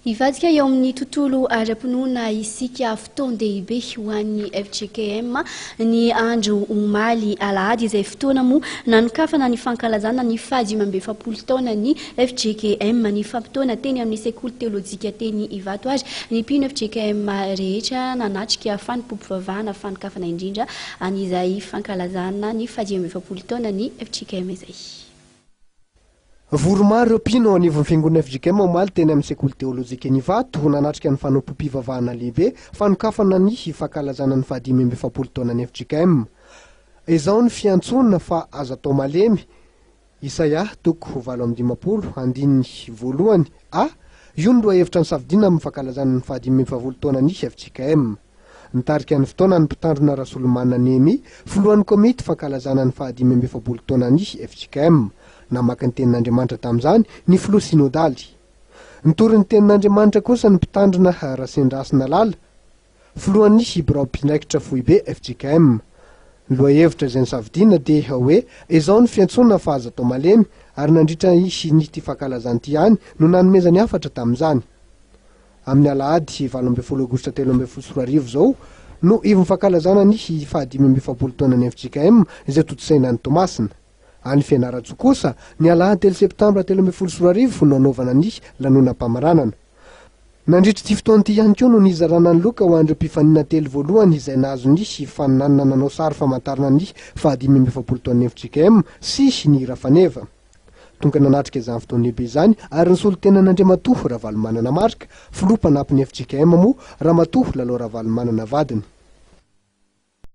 Ivadika eo amin'ny tontolo ara-pinoana isika fotoan-dehibe ho an'ny FJKM ny andro omaly alahady izay fotoana moa nanokafana ny fankalazana ny fahadimy-ambin'ny-efapolo taona ny FJKM ny fampitoana teny amin'ny sekoly teolojika teny Ivatoary ny mpino FJKM rehetra nanatrika fanompoam-pivavahana fanokafana indrindra an'izay fankalazana ny fahadimy-ambin'ny-efapolo taona ny FJKM izay. Voromaro ireo mpino anivon'ny fiangonana FJKM omaly teny amin'ny sekoly teolojika Ivato nanatrika ny fanompoam-pivavahana lehibe fanokafana ny fankalazana ny fahadimy-ambin'ny-efapolo taona ny FJKM. Izao ny fiantsonana fa azo atao malemy. Isaia 7:20 a io ny lohahevitra ny safidiana amin'ny fankalazana ny fahadimy-ambin'ny-efapolo taona ny FJKM. Nitarika ny fotoana ny mpitandrona Rasolomanina Nehemy filohan'ny komity fankalazana ny fahadimy-ambin'ny-efapolo taona ny FJKM. Namaky ny tenin'Andriamanitra tamin'izany ny filoha sinodaly. Nitory ny tenin'Andriamanitra kosa ny mpitandrina Rasendrasina Lala filohan'ny birao mpinaikitra foibe FJKM. Ny lohahevitra izay nisafidiana dia hoe izao ny fiantsonana fa azo atao malemy ary nandritra nyty fankalazana ty ihany no nanomezany hafatra tamin'izany. Amin'ny alahady 7 Aogositra 2024 zao no ivon'ny fankalazana ny fahadimy-ambin'ny-efapolo taona ny FJKM izay totosaina ny Tomasina. Any Fianaratso kosa ny alahady 3 Septambra 2024 no anaovana ny lanonam-pamaranana. Nandritra ty fotoana ty ihany koa no nizarana ny loka ho andreo mpifanina telo voalohany izay nahazo ny faninanana nanao sary famantarana ny fahadimy-ambin'ny-efapolo taona ny FJKM sy ny Rafaneva. Tonga nanatrika izany fotoana lehibe izany ary nisolo tenan'Andriamatoa Ravalomanana Marika filoha mpanampin'ny FJKM moa Ramatoa Lalao Ravalomanana vadiny.